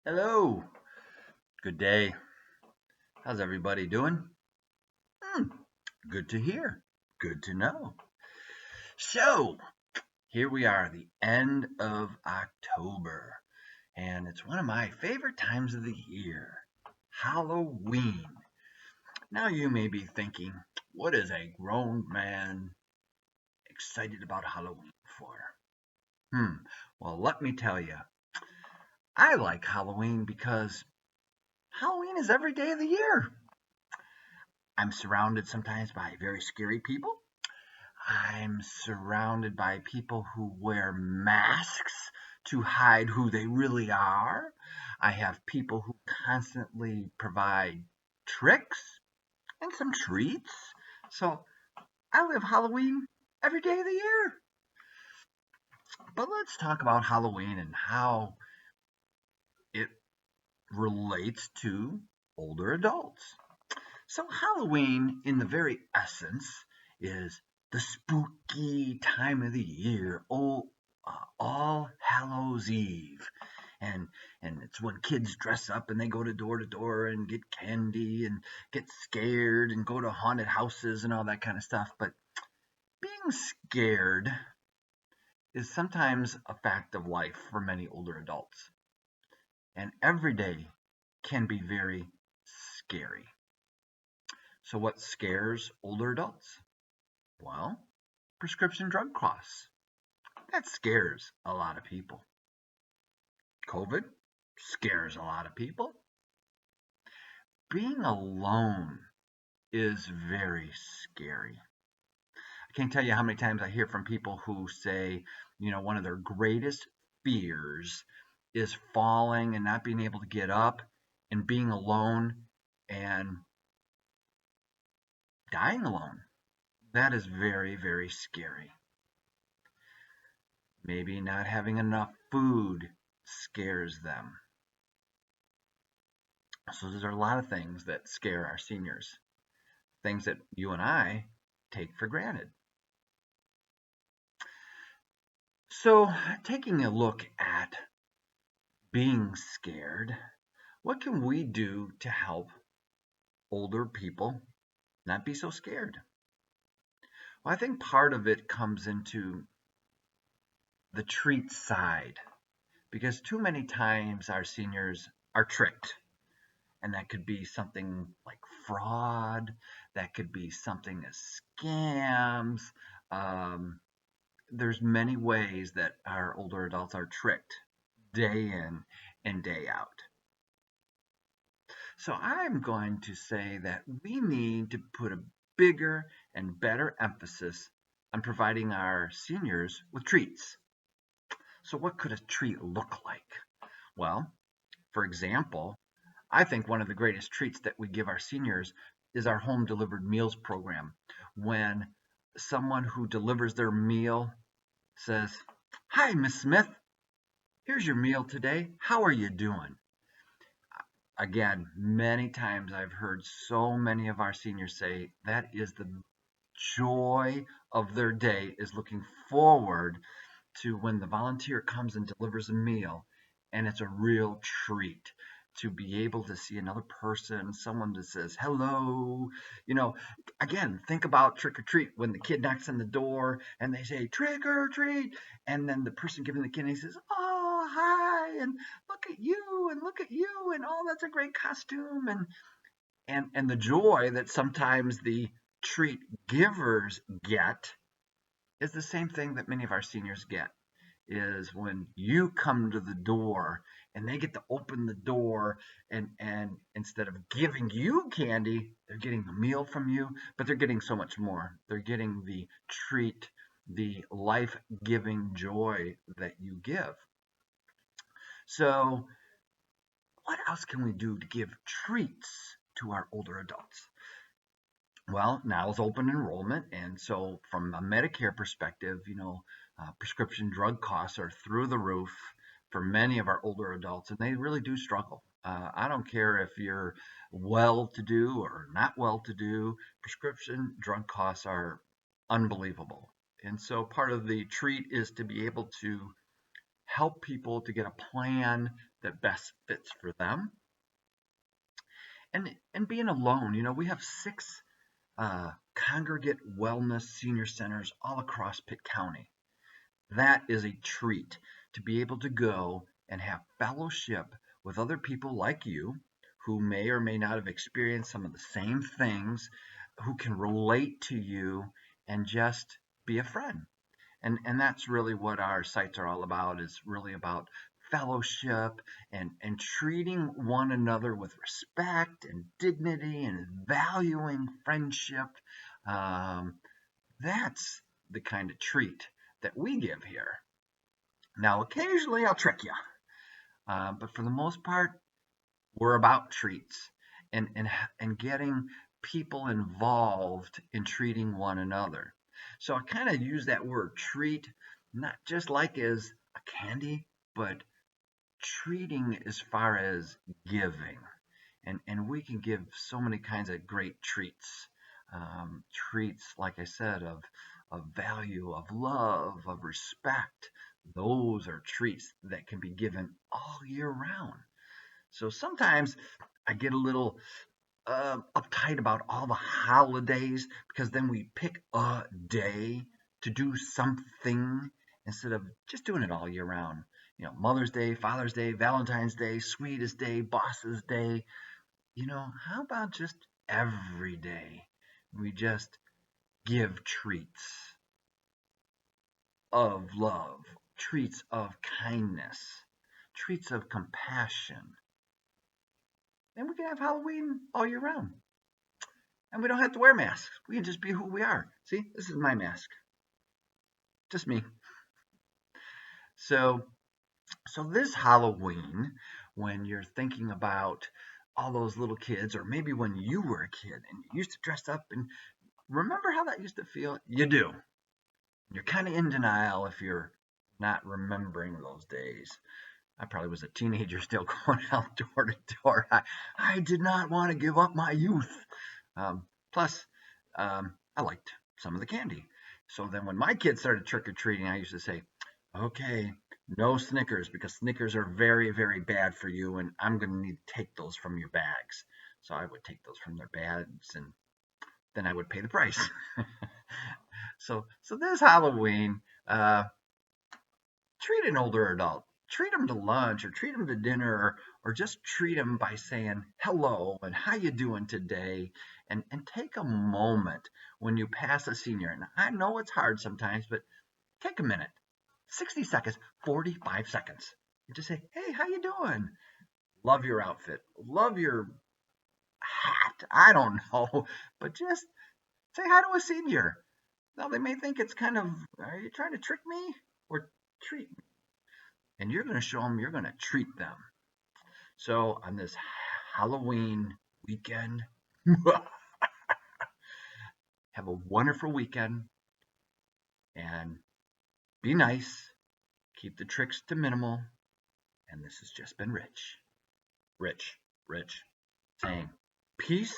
Hello, good day. How's everybody doing? Hmm, good to hear. Good to know. So, here we are, the end of October, and it's one of my favorite times of the year, Halloween. Now, you may be thinking, what is a grown man excited about Halloween for? Hmm, well, let me tell you, I like Halloween because Halloween is every day of the year. I'm surrounded sometimes by very scary people. I'm surrounded by people who wear masks to hide who they really are. I have people who constantly provide tricks and some treats. So I live Halloween every day of the year. But let's talk about Halloween and how it relates to older adults. So, Halloween, in the very essence, is the spooky time of the year. All Hallows Eve, and it's when kids dress up and they go to door and get candy and get scared and go to haunted houses and all that kind of stuff. But being scared is sometimes a fact of life for many older adults, and every day can be very scary. So, what scares older adults? Well, prescription drug costs. That scares a lot of people. COVID scares a lot of people. Being alone is very scary. I can't tell you how many times I hear from people who say, one of their greatest fears is falling and not being able to get up and being alone and dying alone. That is very, very scary. Maybe not having enough food scares them. So there's a lot of things that scare our seniors, things that you and I take for granted. So, taking a look at being scared, what can we do to help older people not be so scared? Well, I think part of it comes into the treat side because too many times our seniors are tricked. And that could be something like fraud, that could be something as scams. Um, there's many ways that our older adults are tricked day in and day out. So I'm going to say that we need to put a bigger and better emphasis on providing our seniors with treats. So what could a treat look like? Well, for example, I think one of the greatest treats that we give our seniors is our home delivered meals program. When someone who delivers their meal says, "Hi, Miss Smith, here's your meal today. How are you doing?" Again, many times I've heard so many of our seniors say that is the joy of their day, is looking forward to when the volunteer comes and delivers a meal, and it's a real treat to be able to see another person, someone that says hello. You know, again, think about trick or treat when the kid knocks on the door and they say trick or treat, and then the person giving the candy says, "Oh, hi, and look at you, and oh, that's a great costume," and the joy that sometimes the treat givers get is the same thing that many of our seniors get, is when you come to the door and they get to open the door, and instead of giving you candy, they're getting a meal from you, but they're getting so much more. They're getting the treat, the life-giving joy that you give. So what else can we do to give treats to our older adults? Well, now is open enrollment, and so from a Medicare perspective, prescription drug costs are through the roof for many of our older adults, and they really do struggle. I don't care if you're well to do or not well to do, prescription drug costs are unbelievable. And so part of the treat is to be able to help people to get a plan that best fits for them. And being alone, we have 6 congregate wellness senior centers all across Pitt County. That is a treat to be able to go and have fellowship with other people like you who may or may not have experienced some of the same things, who can relate to you and just be a friend. And that's really what our sites are all about, is really about fellowship and treating one another with respect and dignity and valuing friendship. That's the kind of treat that we give here. Now, occasionally I'll trick you, but for the most part, we're about treats and getting people involved in treating one another. So I kind of use that word treat, not just like as a candy, but treating as far as giving. And we can give so many kinds of great treats. Treats, like I said, of value, of love, of respect. Those are treats that can be given all year round. So sometimes I get a little uptight about all the holidays, because then we pick a day to do something instead of just doing it all year round. Mother's Day, Father's Day, Valentine's Day, Sweetest Day, Boss's Day. How about just every day we just give treats of love, treats of kindness, treats of compassion. And we can have Halloween all year round. And we don't have to wear masks. We can just be who we are. See, this is my mask. Just me. So this Halloween, when you're thinking about all those little kids, or maybe when you were a kid and you used to dress up, and remember how that used to feel? You do. You're kind of in denial if you're not remembering those days. I probably was a teenager still going out door to door. I did not want to give up my youth. Plus, I liked some of the candy. So then when my kids started trick-or-treating, I used to say, okay, no Snickers, because Snickers are very, very bad for you, and I'm going to need to take those from your bags. So I would take those from their bags, and then I would pay the price. So this Halloween, treat an older adult. Treat them to lunch, or treat them to dinner, or just treat them by saying hello and how you doing today, and take a moment when you pass a senior. And I know it's hard sometimes, but take a minute, 60 seconds, 45 seconds. You just say, hey, how you doing? Love your outfit. Love your hat. I don't know, but just say hi to a senior. Now, they may think it's kind of, are you trying to trick me or treat me? And you're going to show them you're going to treat them. So on this Halloween weekend, have a wonderful weekend and be nice. Keep the tricks to minimal. And this has just been Rich, saying peace